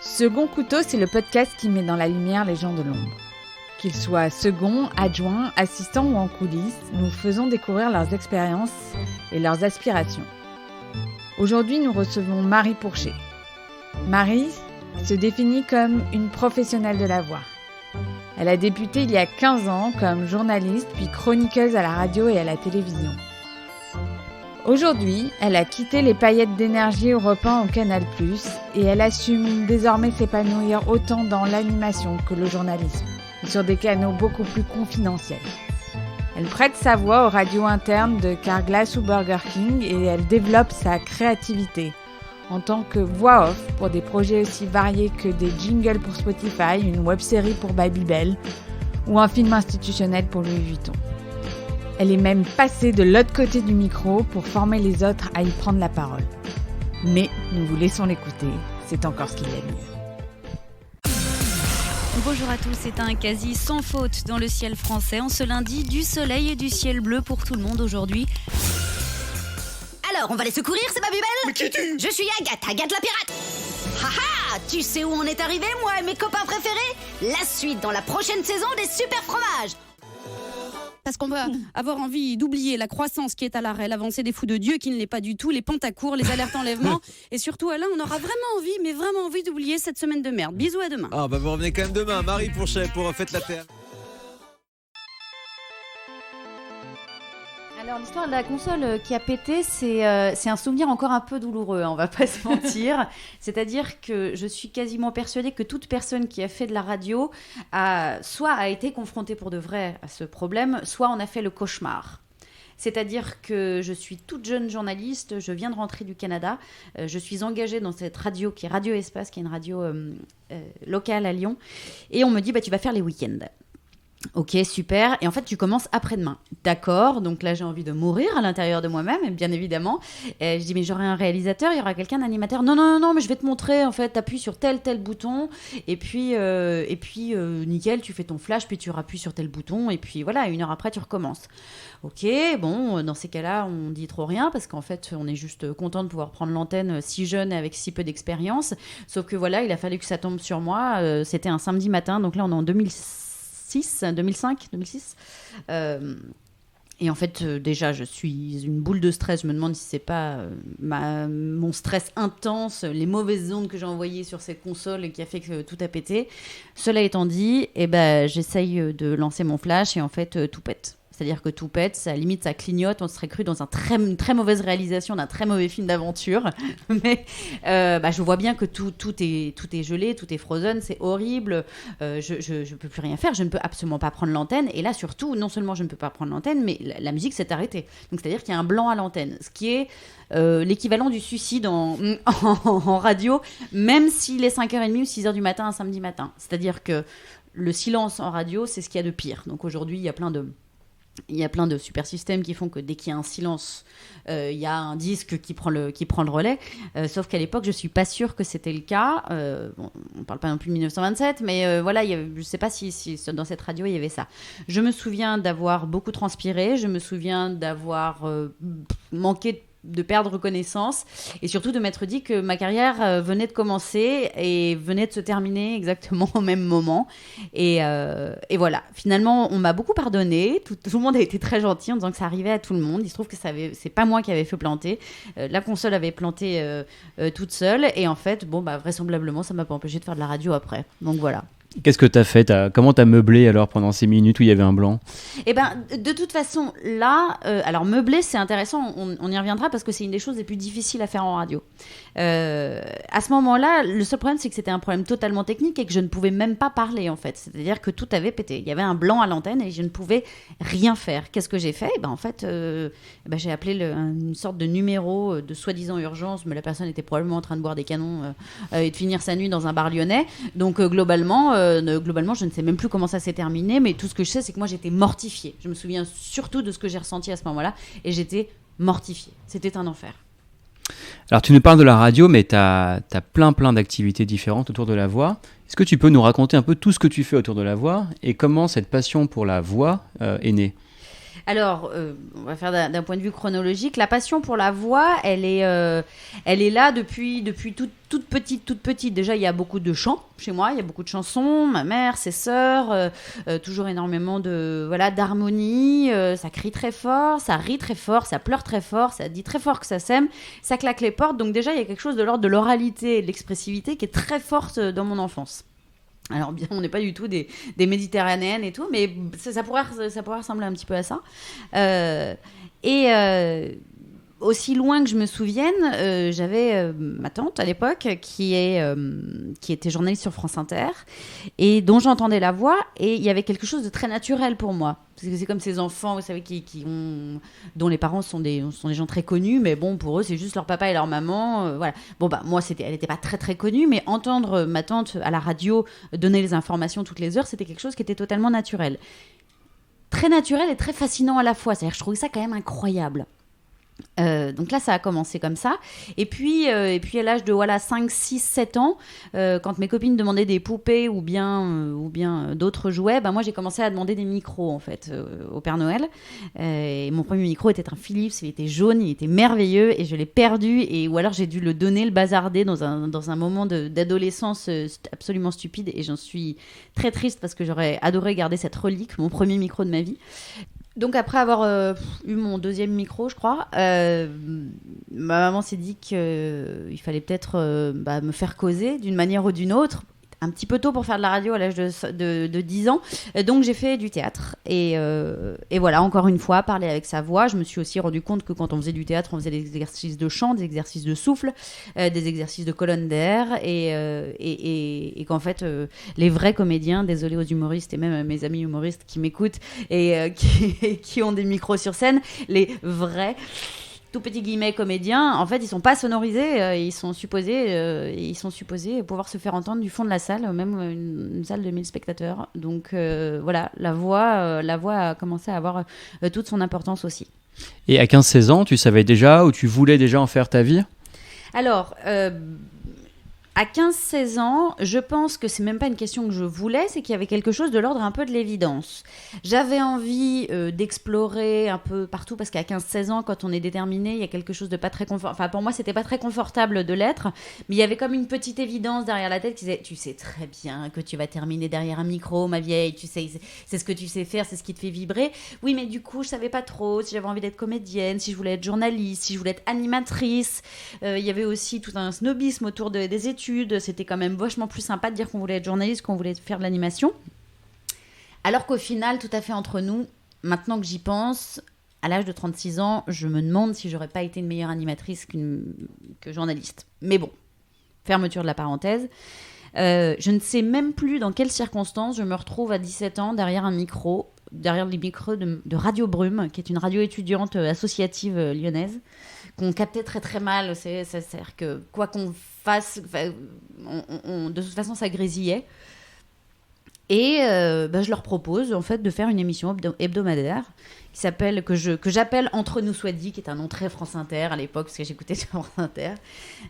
Second Couteau, c'est le podcast qui met dans la lumière les gens de l'ombre. Qu'ils soient seconds, adjoints, assistants ou en coulisses, nous faisons découvrir leurs expériences et leurs aspirations. Aujourd'hui, nous recevons Marie Pourchet. Marie se définit comme une professionnelle de la voix. Elle a débuté il y a 15 ans comme journaliste puis chroniqueuse à la radio et à la télévision. Aujourd'hui, elle a quitté les paillettes d'énergie Europe 1 au Canal+, et elle assume désormais s'épanouir autant dans l'animation que le journalisme, et sur des canaux beaucoup plus confidentiels. Elle prête sa voix aux radios internes de Carglass ou Burger King et elle développe sa créativité en tant que voix off pour des projets aussi variés que des jingles pour Spotify, une web-série pour Babybel ou un film institutionnel pour Louis Vuitton. Elle est même passée de l'autre côté du micro pour former les autres à y prendre la parole. Mais nous vous laissons l'écouter, c'est encore ce qu'il y a de mieux. Bonjour à tous, c'est un quasi sans faute dans le ciel français. En ce lundi, du soleil et du ciel bleu pour tout le monde aujourd'hui. Alors, on va les secourir, c'est Babybel ? Mais qui es-tu ? Je suis Agathe la pirate. Haha, tu sais où on est arrivé, moi et mes copains préférés ? La suite dans la prochaine saison des super fromages. Parce qu'on va avoir envie d'oublier la croissance qui est à l'arrêt, l'avancée des fous de Dieu qui ne l'est pas du tout, les pantacours, les alertes enlèvement. Et surtout, Alain, on aura vraiment envie d'oublier cette semaine de merde. Bisous, à demain. Ah bah vous revenez quand même demain, Marie Pourchet pour Faites la Terre. Alors l'histoire de la console qui a pété, c'est un souvenir encore un peu douloureux, on va pas se mentir. C'est-à-dire que je suis quasiment persuadée que toute personne qui a fait de la radio soit a été confrontée pour de vrai à ce problème, soit en a fait le cauchemar. C'est-à-dire que je suis toute jeune journaliste, je viens de rentrer du Canada, je suis engagée dans cette radio qui est Radio Espace, qui est une radio locale à Lyon, et on me dit tu vas faire les week-ends. Ok, super. Et en fait, tu commences après-demain. D'accord. Donc là, j'ai envie de mourir à l'intérieur de moi-même, bien évidemment. Et je dis, mais j'aurai un réalisateur, il y aura quelqu'un, un animateur. Non, mais je vais te montrer. En fait, t'appuies sur tel bouton. Et puis, nickel, tu fais ton flash, puis tu appuies sur tel bouton. Et puis voilà, 1 heure après, tu recommences. Ok, bon, dans ces cas-là, on dit trop rien parce qu'en fait, on est juste content de pouvoir prendre l'antenne si jeune et avec si peu d'expérience. Sauf que voilà, il a fallu que ça tombe sur moi. C'était un samedi matin. Donc là, on est en 2006. Et en fait, déjà, je suis une boule de stress. Je me demande si c'est pas mon stress intense, les mauvaises ondes que j'ai envoyées sur cette console qui a fait que tout a pété. Cela étant dit, j'essaye de lancer mon flash et en fait, tout pète. C'est-à-dire que tout pète, limite ça clignote, on serait cru dans une très mauvaise réalisation d'un très mauvais film d'aventure. Mais je vois bien que tout est gelé, tout est frozen, c'est horrible, je peux plus rien faire, je ne peux absolument pas prendre l'antenne. Et là surtout, non seulement je ne peux pas prendre l'antenne, mais la musique s'est arrêtée. Donc c'est-à-dire qu'il y a un blanc à l'antenne, ce qui est l'équivalent du suicide en radio, même s'il est 5h30 ou 6h du matin un samedi matin. C'est-à-dire que le silence en radio, c'est ce qu'il y a de pire. Donc aujourd'hui, il y a plein de super systèmes qui font que dès qu'il y a un silence, il y a un disque qui prend le relais. Sauf qu'à l'époque, je suis pas sûre que c'était le cas. On parle pas non plus de 1927, mais voilà, je sais pas si dans cette radio il y avait ça. Je me souviens d'avoir beaucoup transpiré. Je me souviens d'avoir manqué de perdre connaissance et surtout de m'être dit que ma carrière venait de commencer et venait de se terminer exactement au même moment et voilà, finalement on m'a beaucoup pardonné, tout le monde a été très gentil en disant que ça arrivait à tout le monde. Il se trouve que c'est pas moi qui avais fait planter, la console avait planté toute seule et en fait vraisemblablement ça m'a pas empêché de faire de la radio après, donc voilà. Qu'est-ce que t'as fait ? Comment t'as meublé alors pendant ces minutes où il y avait un blanc ? De toute façon, là, alors meubler, c'est intéressant, on y reviendra parce que c'est une des choses les plus difficiles à faire en radio. À ce moment-là, le seul problème, c'est que c'était un problème totalement technique et que je ne pouvais même pas parler, en fait. C'est-à-dire que tout avait pété. Il y avait un blanc à l'antenne et je ne pouvais rien faire. Qu'est-ce que j'ai fait ? J'ai appelé une sorte de numéro de soi-disant urgence, mais la personne était probablement en train de boire des canons et de finir sa nuit dans un bar lyonnais. Donc, globalement, je ne sais même plus comment ça s'est terminé, mais tout ce que je sais, c'est que moi, j'étais mortifiée. Je me souviens surtout de ce que j'ai ressenti à ce moment-là, et j'étais mortifiée. C'était un enfer. Alors, tu nous parles de la radio, mais tu as plein d'activités différentes autour de la voix. Est-ce que tu peux nous raconter un peu tout ce que tu fais autour de la voix, et comment cette passion pour la voix est née ? Alors, on va faire d'un point de vue chronologique. La passion pour la voix, elle est là depuis toute petite. Déjà, il y a beaucoup de chants chez moi, il y a beaucoup de chansons. Ma mère, ses sœurs, toujours énormément d'harmonie. Ça crie très fort, ça rit très fort, ça pleure très fort, ça dit très fort que ça s'aime, ça claque les portes. Donc déjà, il y a quelque chose de l'ordre de l'oralité et de l'expressivité qui est très forte dans mon enfance. Alors bien, on n'est pas du tout des méditerranéennes et tout, mais ça pourrait ressembler un petit peu à ça. Aussi loin que je me souvienne, j'avais ma tante à l'époque qui était journaliste sur France Inter et dont j'entendais la voix, et il y avait quelque chose de très naturel pour moi. Parce que c'est comme ces enfants, vous savez, dont les parents sont des gens très connus, mais bon, pour eux, c'est juste leur papa et leur maman. Voilà. Bon, moi, elle n'était pas très, très connue, mais entendre ma tante à la radio donner les informations toutes les heures, c'était quelque chose qui était totalement naturel. Très naturel et très fascinant à la fois. C'est-à-dire que je trouvais ça quand même incroyable. Donc là, ça a commencé comme ça. Et puis à l'âge de 5, 6, 7 ans, quand mes copines demandaient des poupées ou bien d'autres jouets, moi j'ai commencé à demander des micros en fait au Père Noël. Et mon premier micro était un Philips, il était jaune, il était merveilleux et je l'ai perdu. Ou alors j'ai dû le donner, le bazarder dans un moment d'adolescence absolument stupide. Et j'en suis très triste parce que j'aurais adoré garder cette relique, mon premier micro de ma vie. Donc après avoir eu mon deuxième micro, je crois, ma maman s'est dit qu'il fallait peut-être me faire causer d'une manière ou d'une autre. Un petit peu tôt pour faire de la radio à l'âge de 10 ans. Donc j'ai fait du théâtre. Et voilà, encore une fois, parler avec sa voix. Je me suis aussi rendu compte que quand on faisait du théâtre, on faisait des exercices de chant, des exercices de souffle, des exercices de colonne d'air. Et qu'en fait, les vrais comédiens, désolé aux humoristes et même à mes amis humoristes qui m'écoutent et qui ont des micros sur scène, les vrais tout petits guillemets comédiens, en fait, ils sont pas sonorisés, ils sont supposés pouvoir se faire entendre du fond de la salle, même une salle de 1000 spectateurs. Donc voilà, la voix a commencé à avoir toute son importance aussi. Et à 15-16 ans, tu savais déjà ou tu voulais déjà en faire ta vie ? Alors, à 15-16 ans, je pense que c'est même pas une question que je voulais, c'est qu'il y avait quelque chose de l'ordre un peu de l'évidence. J'avais envie d'explorer un peu partout, parce qu'à 15-16 ans, quand on est déterminé, il y a quelque chose de pas très confortable. Enfin, pour moi, c'était pas très confortable de l'être, mais il y avait comme une petite évidence derrière la tête qui disait « Tu sais très bien que tu vas terminer derrière un micro, ma vieille, tu sais, c'est ce que tu sais faire, c'est ce qui te fait vibrer. » Oui, mais du coup, je savais pas trop si j'avais envie d'être comédienne, si je voulais être journaliste, si je voulais être animatrice. Il y avait aussi tout un snobisme autour des études. C'était quand même vachement plus sympa de dire qu'on voulait être journaliste qu'on voulait faire de l'animation. Alors qu'au final, tout à fait entre nous, maintenant que j'y pense, à l'âge de 36 ans, je me demande si j'aurais pas été une meilleure animatrice que journaliste. Mais bon, fermeture de la parenthèse. Je ne sais même plus dans quelles circonstances je me retrouve à 17 ans derrière les micros de Radio Brume, qui est une radio étudiante associative lyonnaise, qu'on captait très très mal. C'est-à-dire que quoi qu'on fasse, de toute façon ça grésillait. Et je leur propose en fait de faire une émission hebdomadaire qui s'appelle, que j'appelle Entre nous soit dit, qui est un nom très France Inter à l'époque, parce que j'écoutais sur France Inter.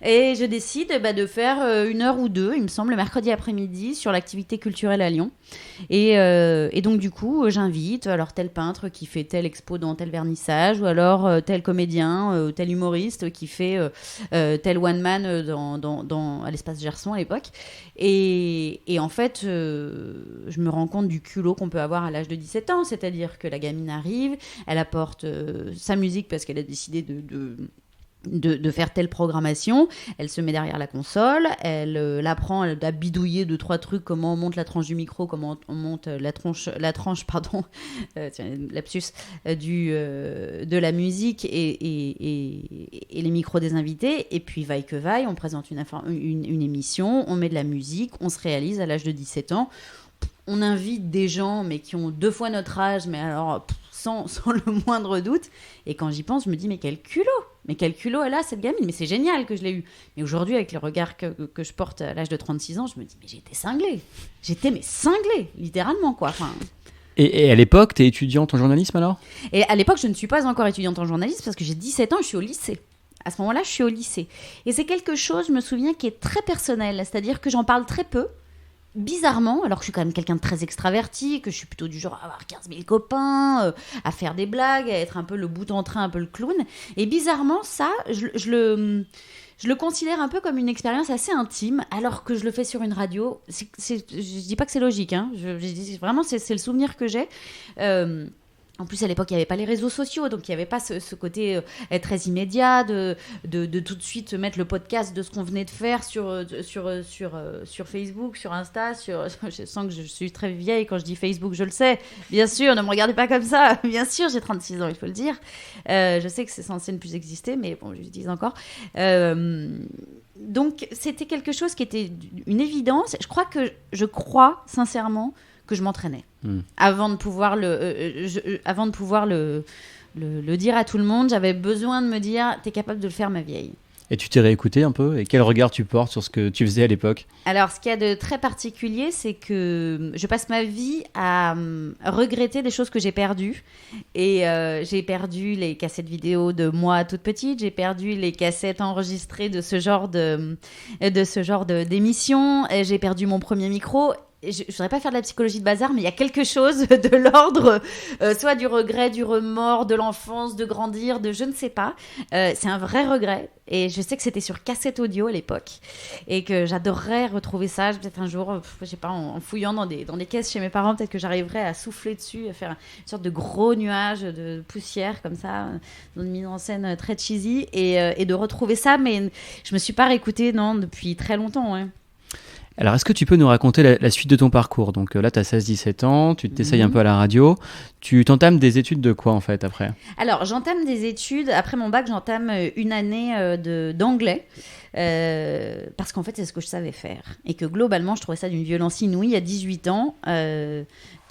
Et je décide de faire 1 heure ou 2, il me semble, le mercredi après-midi, sur l'activité culturelle à Lyon. Et donc, du coup, j'invite alors tel peintre qui fait telle expo dans tel vernissage, ou alors tel comédien, tel humoriste qui fait tel one-man à l'espace Gerson à l'époque. Et en fait, je me rends compte du culot qu'on peut avoir à l'âge de 17 ans, c'est-à-dire que la gamine arrive, elle apporte sa musique parce qu'elle a décidé de faire telle programmation, elle se met derrière la console, elle apprend, elle a bidouillé 2-3 trucs, comment on monte la tranche du micro, comment on monte la tranche lapsus, de la musique et les micros des invités, et puis vaille que vaille, on présente une émission, on met de la musique, on se réalise à l'âge de 17 ans, on invite des gens mais qui ont 2 fois notre âge, mais alors sans le moindre doute, et quand j'y pense, je me dis mais quel culot elle a, cette gamine, mais c'est génial que je l'ai eue. Mais aujourd'hui, avec le regard que je porte à l'âge de 36 ans, je me dis mais j'étais cinglée, littéralement quoi. Enfin... Et à l'époque, t'es étudiante en journalisme alors ? Et à l'époque, je ne suis pas encore étudiante en journalisme parce que j'ai 17 ans, je suis au lycée. À ce moment-là, je suis au lycée. Et c'est quelque chose, je me souviens, qui est très personnel, c'est-à-dire que j'en parle très peu. bizarrement, alors que je suis quand même quelqu'un de très extraverti, que je suis plutôt du genre à avoir 15 000 copains, à faire des blagues, à être un peu le bout en train, un peu le clown. Et bizarrement, ça, je le considère un peu comme une expérience assez intime, alors que je le fais sur une radio. Je dis pas que c'est logique, hein. Je dis vraiment, c'est le souvenir que j'ai. En plus, à l'époque, il n'y avait pas les réseaux sociaux, donc il n'y avait pas ce côté très immédiat de tout de suite mettre le podcast de ce qu'on venait de faire sur Facebook, sur Insta. Je sens que je suis très vieille quand je dis Facebook, je le sais. Bien sûr, ne me regardez pas comme ça. Bien sûr, j'ai 36 ans, il faut le dire. Je sais que c'est censé ne plus exister, mais bon, je le dis encore. Donc, c'était quelque chose qui était une évidence. Je crois sincèrement que je m'entraînais avant de pouvoir le dire à tout le monde. J'avais besoin de me dire, t'es capable de le faire, ma vieille. Et tu t'es réécouté un peu? Et quel regard tu portes sur ce que tu faisais à l'époque? Alors, ce qu'il y a de très particulier, c'est que je passe ma vie à regretter des choses que j'ai perdues. Et j'ai perdu les cassettes vidéo de moi toute petite. J'ai perdu les cassettes enregistrées de ce genre d'émission. Et j'ai perdu mon premier micro. Je ne voudrais pas faire de la psychologie de bazar, mais il y a quelque chose de l'ordre, soit du regret, du remords, de l'enfance, de grandir, de je ne sais pas. C'est un vrai regret. Et je sais que c'était sur cassette audio à l'époque. Et que j'adorerais retrouver ça. Peut-être un jour, je sais pas, en fouillant dans des caisses chez mes parents, peut-être que j'arriverais à souffler dessus, à faire une sorte de gros nuage de poussière comme ça, dans une mise en scène très cheesy. Et de retrouver ça. Mais je me suis pas réécoutée, non, depuis très longtemps, ouais. Alors, est-ce que tu peux nous raconter la suite de ton parcours? Donc là, tu as 16-17 ans, tu t'essayes un peu à la radio. Tu t'entames des études de quoi, en fait, après? Alors, j'entame des études. Après mon bac, j'entame une année d'anglais. Parce qu'en fait, c'est ce que je savais faire. Et que globalement, je trouvais ça d'une violence inouïe à 18 ans.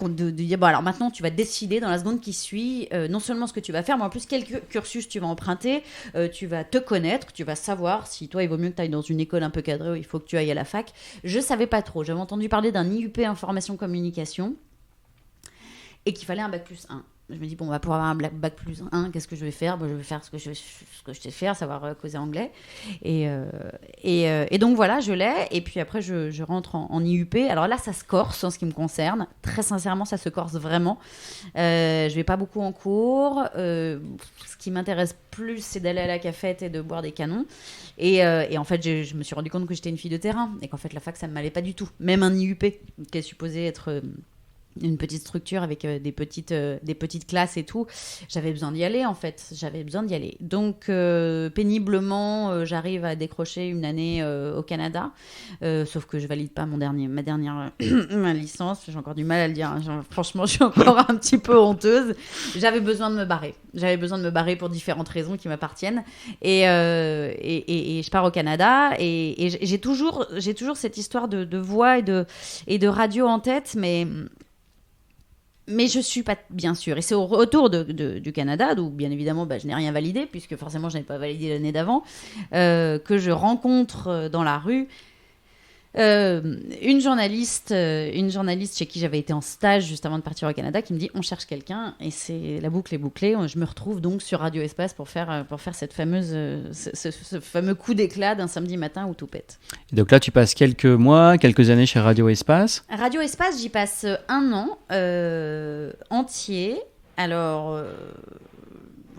De dire, bon, alors maintenant, tu vas décider dans la seconde qui suit, non seulement ce que tu vas faire, mais en plus, quel cursus tu vas emprunter. Tu vas te connaître, tu vas savoir si toi, il vaut mieux que tu ailles dans une école un peu cadrée ou il faut que tu ailles à la fac. Je savais pas trop. J'avais entendu parler d'un IUP information communication et qu'il fallait un bac plus 1. Je me dis, bon, on va pouvoir avoir un bac plus 1, qu'est-ce que je vais faire? Bon, je vais faire ce que je sais faire, savoir causer anglais. Et donc voilà, je l'ai. Et puis après, je rentre en IUP. Alors là, ça se corse en ce qui me concerne. Très sincèrement, ça se corse vraiment. Je vais pas beaucoup en cours. Ce qui m'intéresse plus, c'est d'aller à la cafette et de boire des canons. Et en fait, je me suis rendu compte que j'étais une fille de terrain. Et qu'en fait, la fac, ça me m'allait pas du tout. Même un IUP, qui est supposé être une petite structure avec des petites classes et tout. J'avais besoin d'y aller, en fait. Donc, péniblement, j'arrive à décrocher une année au Canada. Sauf que je valide pas ma dernière ma licence. J'ai encore du mal à le dire. Franchement, je suis encore un petit peu honteuse. J'avais besoin de me barrer. Pour différentes raisons qui m'appartiennent. Et je pars au Canada. Et j'ai toujours cette histoire de voix et de radio en tête, mais je suis pas bien sûre. Et c'est au retour du Canada, où bien évidemment je n'ai rien validé, puisque forcément je n'avais pas validé l'année d'avant, que je rencontre dans la rue une journaliste chez qui j'avais été en stage juste avant de partir au Canada, qui me dit, on cherche quelqu'un. Et c'est la boucle est bouclée. Je me retrouve donc sur Radio Espace pour faire cette fameuse ce fameux coup d'éclat d'un samedi matin où tout pète. Et donc là, tu passes quelques années chez Radio Espace. Radio Espace, j'y passe un an entier. Alors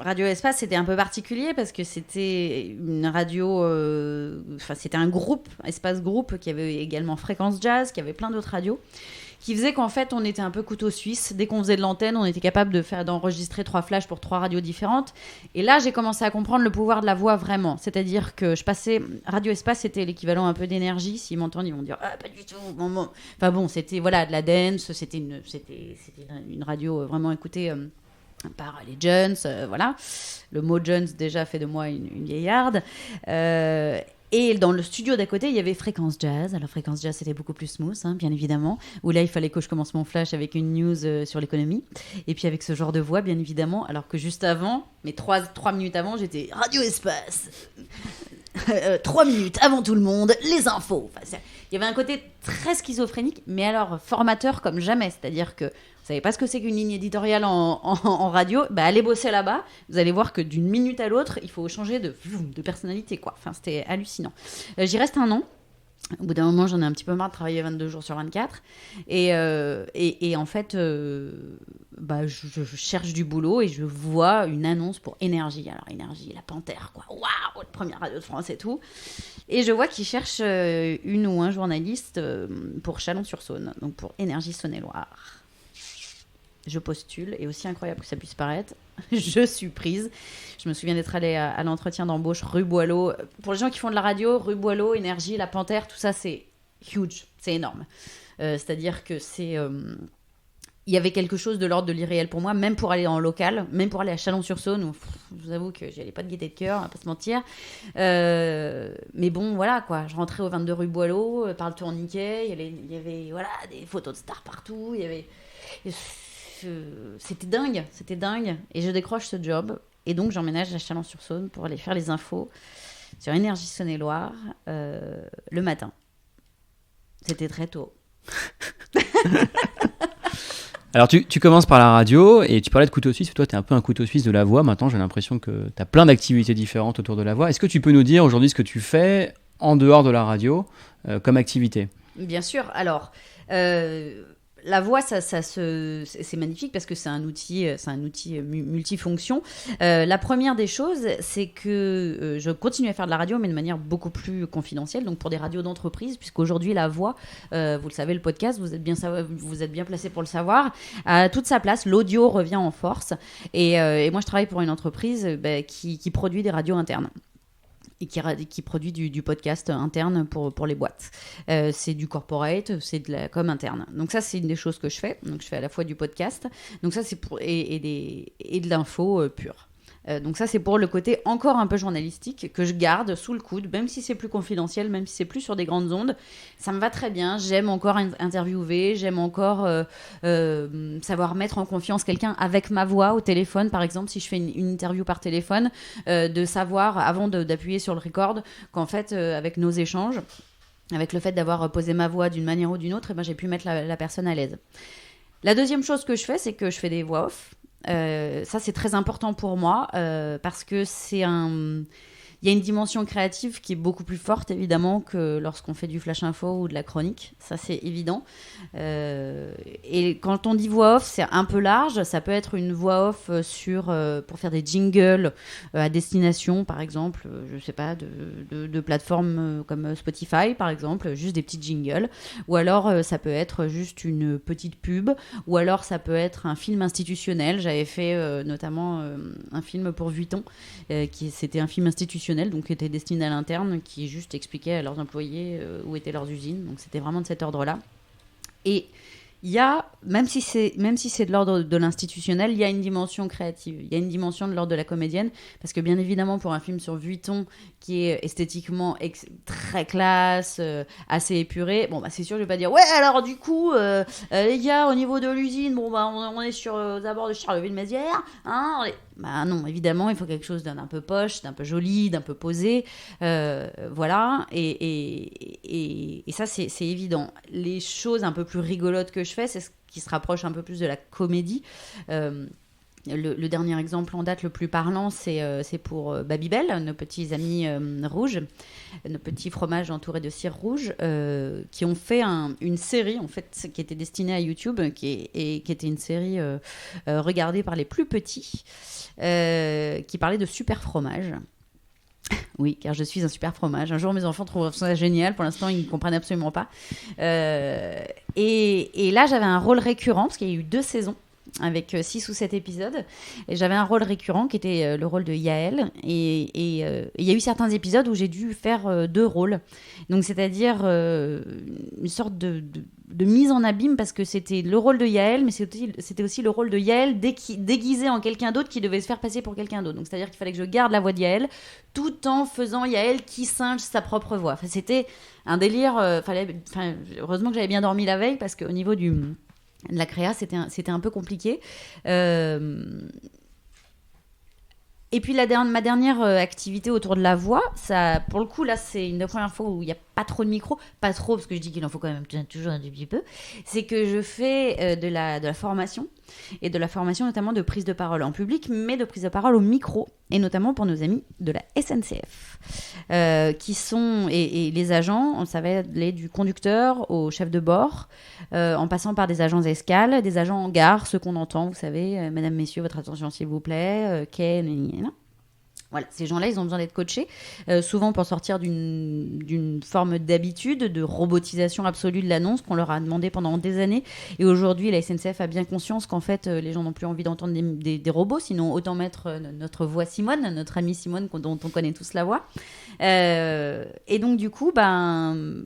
Radio Espace, c'était un peu particulier parce que c'était une radio, c'était un groupe, Espace Groupe, qui avait également Fréquence Jazz, qui avait plein d'autres radios, qui faisait qu'en fait, on était un peu couteau suisse. Dès qu'on faisait de l'antenne, on était capable d'enregistrer 3 flashs pour 3 radios différentes. Et là, j'ai commencé à comprendre le pouvoir de la voix vraiment. C'est-à-dire que je passais... Radio Espace, c'était l'équivalent un peu d'énergie. S'ils m'entendent, ils vont dire « Ah, pas du tout !» Enfin bon, c'était de la dance, c'était une radio vraiment écoutée... par les Jones, voilà. Le mot Jones déjà fait de moi une vieillarde. Et dans le studio d'à côté, il y avait Fréquence Jazz. Alors Fréquence Jazz, c'était beaucoup plus smooth, bien évidemment. Où là, il fallait que je commence mon flash avec une news sur l'économie. Et puis avec ce genre de voix, bien évidemment. Alors que juste avant, mais 3 minutes avant, j'étais Radio Espace. 3 minutes avant tout le monde, les infos. Enfin, il y avait un côté très schizophrénique, mais alors formateur comme jamais. C'est-à-dire que vous savez pas ce que c'est qu'une ligne éditoriale en radio, allez bosser là-bas. Vous allez voir que d'une minute à l'autre, il faut changer de personnalité, quoi. Enfin, c'était hallucinant. J'y reste un an. Au bout d'un moment, j'en ai un petit peu marre de travailler 22 jours sur 24. Et en fait, je cherche du boulot et je vois une annonce pour Énergie. Alors, Énergie, la Panthère, quoi. Waouh, la première radio de France et tout. Et je vois qu'ils cherchent une ou un journaliste pour Chalon-sur-Saône, donc pour Énergie Saône-et-Loire. Je postule, et aussi incroyable que ça puisse paraître, je suis prise. Je me souviens d'être allée à l'entretien d'embauche rue Boileau. Pour les gens qui font de la radio, rue Boileau, Énergie, la Panthère, tout ça, c'est huge, c'est énorme. C'est-à-dire que c'est... il y avait quelque chose de l'ordre de l'irréel pour moi, même pour aller en local, même pour aller à Chalon-sur-Saône, où je vous avoue que j'y allais pas de gaieté de cœur, on va pas se mentir. Mais bon, voilà, quoi. Je rentrais au 22 rue Boileau, par le tourniquet, il y avait voilà, des photos de stars partout, il y avait... C'était dingue. Et je décroche ce job. Et donc, j'emménage à Chalon-sur-Saône pour aller faire les infos sur Énergie Saône-et-Loire le matin. C'était très tôt. Alors, tu commences par la radio et tu parlais de couteau suisse. Toi, tu es un peu un couteau suisse de la voix. Maintenant, j'ai l'impression que tu as plein d'activités différentes autour de la voix. Est-ce que tu peux nous dire aujourd'hui ce que tu fais en dehors de la radio comme activité ? Bien sûr. Alors... la voix, c'est magnifique parce que c'est un outil multifonction. La première des choses, c'est que je continue à faire de la radio, mais de manière beaucoup plus confidentielle, donc pour des radios d'entreprise, puisqu'aujourd'hui, la voix, vous le savez, le podcast, vous êtes bien placé pour le savoir, a toute sa place. L'audio revient en force. Et moi, je travaille pour une entreprise qui produit des radios internes. Et qui produit du podcast interne pour les boîtes. C'est du corporate, c'est de la com interne. Donc ça, c'est une des choses que je fais. Donc je fais à la fois du podcast, donc ça c'est et de l'info pure. Donc ça, c'est pour le côté encore un peu journalistique que je garde sous le coude, même si c'est plus confidentiel, même si c'est plus sur des grandes ondes. Ça me va très bien. J'aime encore interviewer, j'aime encore savoir mettre en confiance quelqu'un avec ma voix au téléphone. Par exemple, si je fais une interview par téléphone, de savoir, avant d'appuyer sur le record, qu'en fait, avec nos échanges, avec le fait d'avoir posé ma voix d'une manière ou d'une autre, j'ai pu mettre la personne à l'aise. La deuxième chose que je fais, c'est que je fais des voix off. Ça, c'est très important pour moi parce que il y a une dimension créative qui est beaucoup plus forte, évidemment, que lorsqu'on fait du flash info ou de la chronique. Ça, c'est évident. Et quand on dit voix off, c'est un peu large. Ça peut être une voix off pour faire des jingles à destination, par exemple, je sais pas, de plateformes comme Spotify, par exemple, juste des petits jingles. Ou alors, ça peut être juste une petite pub. Ou alors, ça peut être un film institutionnel. J'avais fait notamment un film pour Vuitton, c'était un film institutionnel, donc qui était destiné à l'interne, qui juste expliquait à leurs employés où étaient leurs usines. Donc c'était vraiment de cet ordre-là. Et il y a, même si c'est de l'ordre de l'institutionnel, il y a une dimension créative, il y a une dimension de l'ordre de la comédienne, parce que bien évidemment, pour un film sur Vuitton qui est esthétiquement très classe, assez épuré, c'est sûr, je vais pas dire ouais, alors du coup, les gars, au niveau de l'usine, on est sur aux abords de Charleville-Mézières, hein, non, évidemment, il faut quelque chose d'un peu poche, d'un peu joli, d'un peu posé, voilà, et ça, c'est évident. Les choses un peu plus rigolotes que je fais, c'est ce qui se rapproche un peu plus de la comédie. Le dernier exemple en date le plus parlant, c'est pour Babybel, nos petits amis rouges, nos petits fromages entourés de cire rouge, qui ont fait une série en fait qui était destinée à YouTube, qui était une série regardée par les plus petits, qui parlait de super fromage. Oui, car je suis un super fromage. Un jour, mes enfants trouveront ça génial. Pour l'instant, ils ne comprennent absolument pas. Et là, j'avais un rôle récurrent, parce qu'il y a eu 2 saisons, avec 6 ou 7 épisodes. Et j'avais un rôle récurrent qui était le rôle de Yael. Et il y a eu certains épisodes où j'ai dû faire 2 rôles. Donc, c'est-à-dire une sorte de mise en abîme, parce que c'était le rôle de Yael, mais c'était aussi le rôle de Yael déguisé en quelqu'un d'autre qui devait se faire passer pour quelqu'un d'autre. Donc, c'est-à-dire qu'il fallait que je garde la voix de Yael tout en faisant Yael qui singe sa propre voix. Enfin, c'était un délire. Heureusement que j'avais bien dormi la veille, parce qu'au niveau de la créa, c'était un peu compliqué. Et puis ma dernière activité autour de la voix, ça, pour le coup, là, c'est une des premières fois où il n'y a pas trop de micro, pas trop parce que je dis qu'il en faut quand même toujours un petit peu, c'est que je fais de la formation, et de la formation notamment de prise de parole en public, mais de prise de parole au micro, et notamment pour nos amis de la SNCF, qui sont, et les agents, ça va aller du conducteur au chef de bord, en passant par des agents escales, des agents en gare, ceux qu'on entend, vous savez, mesdames, messieurs, votre attention s'il vous plaît, voilà, ces gens-là, ils ont besoin d'être coachés, souvent pour sortir d'une forme d'habitude, de robotisation absolue de l'annonce qu'on leur a demandé pendant des années. Et aujourd'hui, la SNCF a bien conscience qu'en fait, les gens n'ont plus envie d'entendre des robots, sinon autant mettre notre voix Simone, notre amie Simone, dont on connaît tous la voix. Et donc, du coup, nous,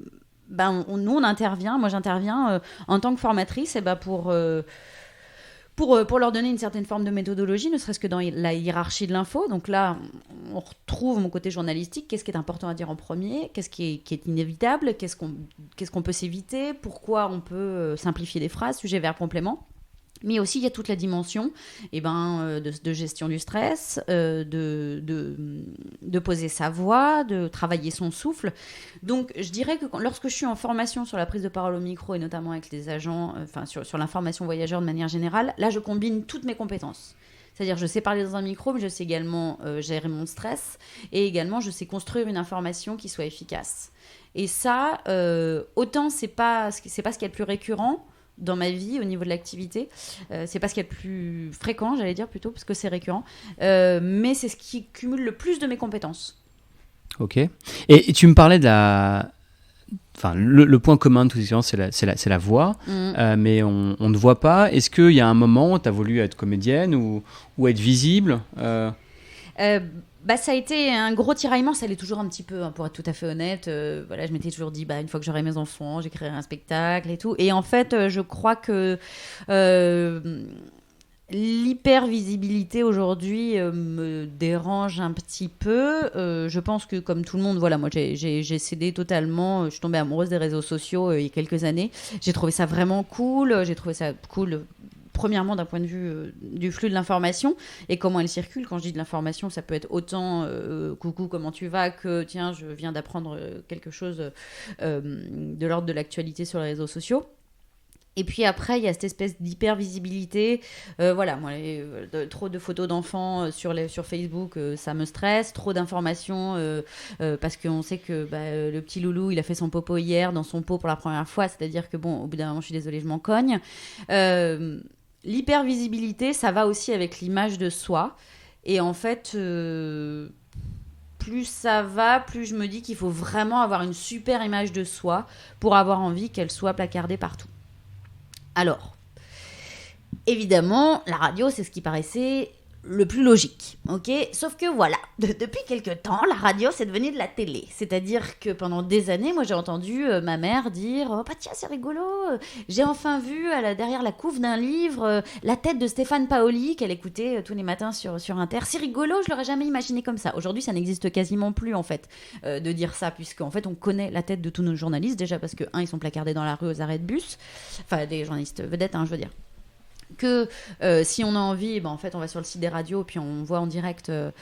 on intervient, moi j'interviens en tant que formatrice pour leur donner une certaine forme de méthodologie, ne serait-ce que dans la hiérarchie de l'info. Donc là, on retrouve mon côté journalistique. Qu'est-ce qui est important à dire en premier ? Qu'est-ce qui est inévitable ? Qu'est-ce qu'on peut s'éviter ? Pourquoi on peut simplifier des phrases, sujet, verbe, complément ? Mais aussi, il y a toute la dimension de gestion du stress, de poser sa voix, de travailler son souffle. Donc, je dirais que lorsque je suis en formation sur la prise de parole au micro, et notamment avec les agents, sur l'information voyageur de manière générale, là, je combine toutes mes compétences. C'est-à-dire, je sais parler dans un micro, mais je sais également gérer mon stress, et également, je sais construire une information qui soit efficace. Et ça, autant c'est pas ce qu'il y a de plus récurrent dans ma vie au niveau de l'activité, c'est pas ce qu'il y a de plus fréquent, j'allais dire plutôt, parce que c'est récurrent, mais c'est ce qui cumule le plus de mes compétences. Ok. Et tu me parlais de le point commun de toutes ces séances, c'est la voix, mais on ne voit pas. Est-ce qu'il y a un moment où tu as voulu être comédienne ou être visible Ça a été un gros tiraillement, ça l'est toujours un petit peu, pour être tout à fait honnête. Je m'étais toujours dit, une fois que j'aurai mes enfants, j'écrirai un spectacle et tout. Et en fait, je crois que l'hypervisibilité aujourd'hui me dérange un petit peu. Je pense que comme tout le monde, moi j'ai cédé totalement. Je suis tombée amoureuse des réseaux sociaux il y a quelques années. J'ai trouvé ça vraiment cool. J'ai trouvé ça cool. Premièrement, d'un point de vue du flux de l'information et comment elle circule. Quand je dis de l'information, ça peut être autant coucou, comment tu vas, que tiens, je viens d'apprendre quelque chose de l'ordre de l'actualité sur les réseaux sociaux. Et puis après, il y a cette espèce d'hyper-visibilité. Trop de photos d'enfants sur Facebook, ça me stresse. Trop d'informations parce qu'on sait que le petit loulou, il a fait son popo hier dans son pot pour la première fois. C'est-à-dire que au bout d'un moment, je suis désolée, je m'en cogne. L'hypervisibilité, ça va aussi avec l'image de soi. Et en fait, plus ça va, plus je me dis qu'il faut vraiment avoir une super image de soi pour avoir envie qu'elle soit placardée partout. Alors, évidemment, la radio, c'est ce qui paraissait le plus logique, ok ? Sauf que voilà, depuis quelques temps, la radio, c'est devenu de la télé. C'est-à-dire que pendant des années, moi, j'ai entendu ma mère dire « Oh, tiens, c'est rigolo, j'ai enfin vu derrière la couve d'un livre la tête de Stéphane Paoli qu'elle écoutait tous les matins sur Inter. C'est rigolo, je l'aurais jamais imaginé comme ça. » Aujourd'hui, ça n'existe quasiment plus, en fait, de dire ça, puisqu'en fait, on connaît la tête de tous nos journalistes, déjà parce que, ils sont placardés dans la rue aux arrêts de bus. Enfin, des journalistes vedettes, je veux dire. Que si on a envie, en fait, on va sur le site des radios puis on voit en direct, leur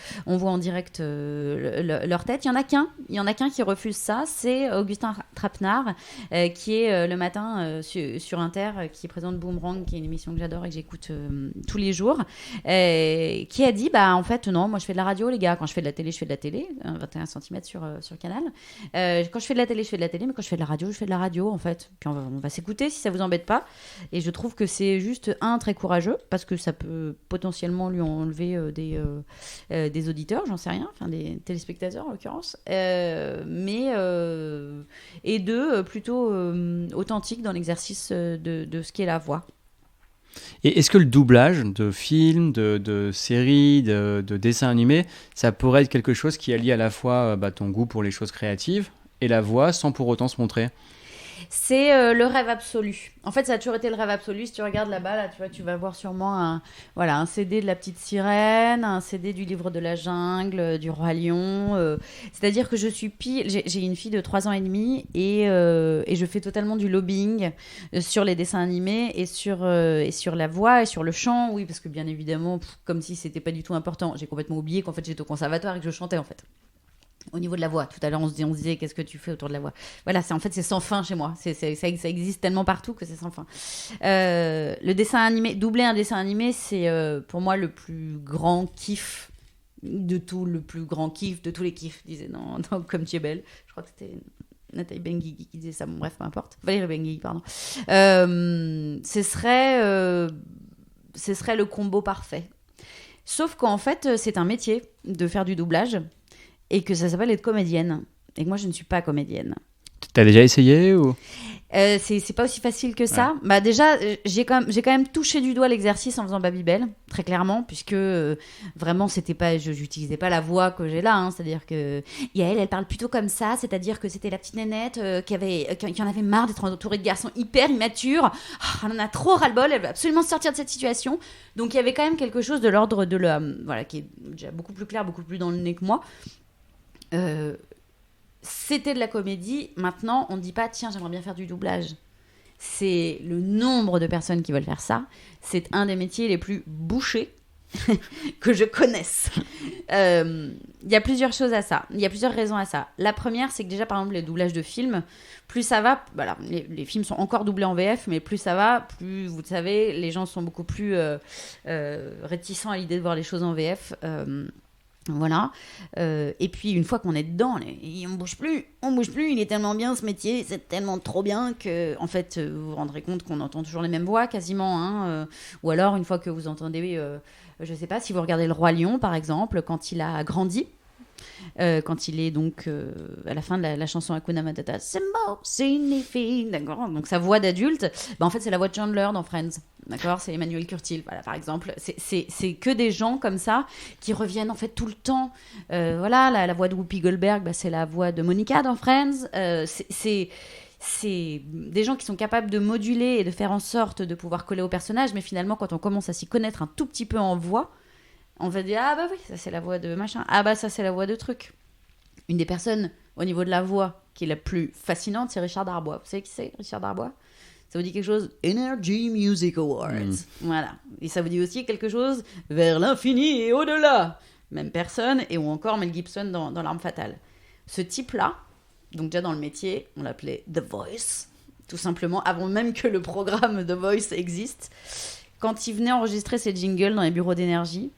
tête. Il y en a qu'un qui refuse ça, c'est Augustin Trapenard, qui est le matin sur Inter, qui présente Boomerang, qui est une émission que j'adore et que j'écoute tous les jours, qui a dit en fait non, moi je fais de la radio les gars, quand je fais de la télé, 21 cm sur Canal. Quand je fais de la télé, je fais de la télé, mais quand je fais de la radio, je fais de la radio en fait. Puis on va s'écouter si ça vous embête pas. Et je trouve que c'est juste très courageux parce que ça peut potentiellement lui enlever des auditeurs, j'en sais rien, enfin des téléspectateurs en l'occurrence, mais et plutôt authentique dans l'exercice de ce qu'est la voix. Et est-ce que le doublage de films, de séries, de dessins animés, ça pourrait être quelque chose qui allie à la fois ton goût pour les choses créatives et la voix sans pour autant se montrer ? C'est le rêve absolu. En fait, ça a toujours été le rêve absolu. Si tu regardes là-bas, là, tu vas voir sûrement un CD de La Petite Sirène, un CD du Livre de la Jungle, du Roi Lion. C'est-à-dire que je suis j'ai une fille de 3 ans et demi et je fais totalement du lobbying sur les dessins animés et sur la voix et sur le chant. Oui, parce que bien évidemment, comme si c'était pas du tout important, j'ai complètement oublié qu'en fait j'étais au conservatoire et que je chantais en fait. Au niveau de la voix, tout à l'heure on se disait qu'est-ce que tu fais autour de la voix. Voilà, c'est sans fin chez moi. Ça existe tellement partout que c'est sans fin. Le dessin animé, doubler un dessin animé, c'est pour moi le plus grand kiff de tout, le plus grand kiff de tous les kiffs, disait dans Comme tu es belle. Je crois que c'était Nathalie Benguigui qui disait ça. Bon bref, peu importe. Valérie Benguigui, pardon. Ce serait le combo parfait. Sauf qu'en fait, c'est un métier de faire du doublage. Et que ça s'appelle être comédienne. Et que moi, je ne suis pas comédienne. T'as déjà essayé ou... C'est pas aussi facile que ça. Ouais. Bah déjà, j'ai quand même touché du doigt l'exercice en faisant Babybel, très clairement, puisque vraiment, c'était pas, j'utilisais pas la voix que j'ai là. Hein, c'est-à-dire que Yael, elle parle plutôt comme ça, c'est-à-dire que c'était la petite nénette qui en avait marre d'être entourée de garçons hyper immatures. Elle en a trop ras-le-bol, elle veut absolument sortir de cette situation. Donc il y avait quand même quelque chose de l'ordre de la, voilà, qui est déjà beaucoup plus clair, beaucoup plus dans le nez que moi. C'était de la comédie. Maintenant, on ne dit pas tiens, j'aimerais bien faire du doublage. C'est le nombre de personnes qui veulent faire ça. C'est un des métiers les plus bouchés que je connaisse. Il y a plusieurs choses à ça. Il y a plusieurs raisons à ça. La première, c'est que déjà, par exemple, les doublages de films, plus ça va, voilà, les films sont encore doublés en VF, mais plus ça va, plus, vous le savez, les gens sont beaucoup plus réticents à l'idée de voir les choses en VF. Voilà. Et puis une fois qu'on est dedans, on bouge plus, il est tellement bien ce métier, c'est tellement trop bien que en fait vous vous rendrez compte qu'on entend toujours les mêmes voix quasiment, hein, ou alors une fois que vous entendez, je sais pas, si vous regardez Le Roi Lion par exemple, quand il a grandi, quand il est donc à la fin de la chanson Hakuna Matata, Simba signifie, d'accord, donc sa voix d'adulte, bah en fait c'est la voix de Chandler dans Friends, d'accord, c'est Emmanuel Curtil, voilà, par exemple, c'est que des gens comme ça qui reviennent en fait tout le temps, voilà, la voix de Whoopi Goldberg, bah, c'est la voix de Monica dans Friends, c'est des gens qui sont capables de moduler et de faire en sorte de pouvoir coller au personnage, mais finalement quand on commence à s'y connaître un tout petit peu en voix, on va dire, ah bah oui, ça c'est la voix de machin. Ah bah ça c'est la voix de truc. Une des personnes au niveau de la voix qui est la plus fascinante, c'est Richard Darbois. Vous savez qui c'est, Richard Darbois ? Ça vous dit quelque chose ? Energy Music Awards. Voilà. Et ça vous dit aussi quelque chose vers l'infini et au-delà. Même personne, et ou encore Mel Gibson dans L'Arme Fatale. Ce type-là, donc déjà dans le métier, on l'appelait The Voice, tout simplement, avant même que le programme The Voice existe. Quand il venait enregistrer ses jingles dans les bureaux d'énergie,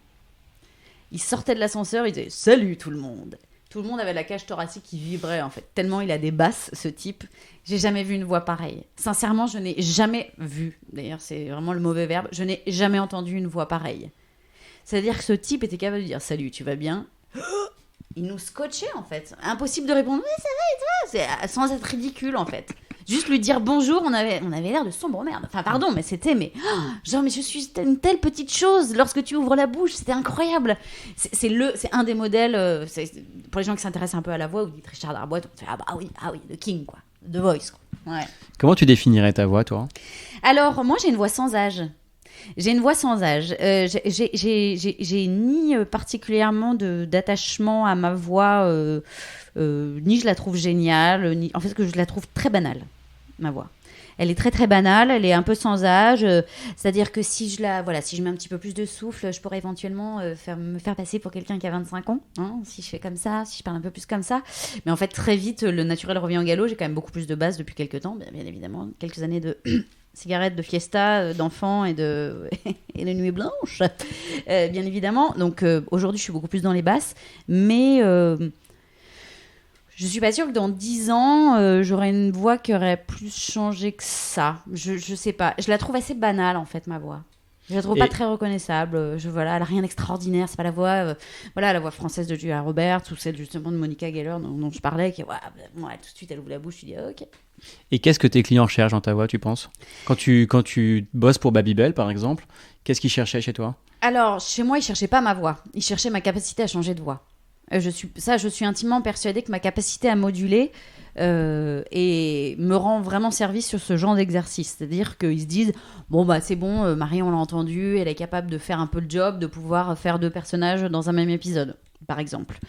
il sortait de l'ascenseur, il disait « Salut tout le monde !» Tout le monde avait la cage thoracique qui vibrait, en fait. Tellement il a des basses, ce type. J'ai jamais vu une voix pareille. Sincèrement, je n'ai jamais vu. D'ailleurs, c'est vraiment le mauvais verbe. Je n'ai jamais entendu une voix pareille. C'est-à-dire que ce type était capable de dire « Salut, tu vas bien ?» Il nous scotchait, en fait. Impossible de répondre « Oui, ça va, et toi ?» Sans être ridicule, en fait. Juste lui dire bonjour, on avait l'air de sombre merde. Enfin, pardon, mais c'était, genre, mais je suis une telle petite chose. Lorsque tu ouvres la bouche, c'était incroyable. C'est un des modèles, pour les gens qui s'intéressent un peu à la voix, vous dites Richard Darbois, on fait, ah oui, The King, quoi. The Voice, quoi. Ouais. Comment tu définirais ta voix, toi ? Alors, moi, j'ai une voix sans âge. J'ai ni particulièrement d'attachement à ma voix, ni je la trouve géniale, ni en fait que je la trouve très banale, ma voix. Elle est très très banale, elle est un peu sans âge, c'est-à-dire que si je mets un petit peu plus de souffle, je pourrais éventuellement me faire passer pour quelqu'un qui a 25 ans, hein, si je fais comme ça, si je parle un peu plus comme ça. Mais en fait, très vite, le naturel revient au galop. J'ai quand même beaucoup plus de base depuis quelques temps, bien évidemment, quelques années de cigarettes, de fiesta, d'enfants et de nuits blanches, bien évidemment. Donc aujourd'hui, je suis beaucoup plus dans les basses, mais je suis pas sûre que dans 10 ans, j'aurai une voix qui aurait plus changé que ça. Je sais pas. Je la trouve assez banale, en fait, ma voix. Je la trouve pas très reconnaissable. Elle a rien d'extraordinaire. C'est pas la voix, la voix française de Julia Roberts ou celle justement de Monica Geller dont je parlais, qui, tout de suite, elle ouvre la bouche, tu dis ok. Et qu'est-ce que tes clients cherchent dans ta voix, tu penses ? Quand tu bosses pour Babybel, par exemple, qu'est-ce qu'ils cherchaient chez toi ? Alors, chez moi, ils cherchaient pas ma voix. Ils cherchaient ma capacité à changer de voix. Je suis intimement persuadée que ma capacité à moduler et me rend vraiment service sur ce genre d'exercice. C'est-à-dire qu'ils se disent c'est bon, Marie, on l'a entendu, elle est capable de faire un peu le job, de pouvoir faire 2 personnages dans un même épisode, par exemple.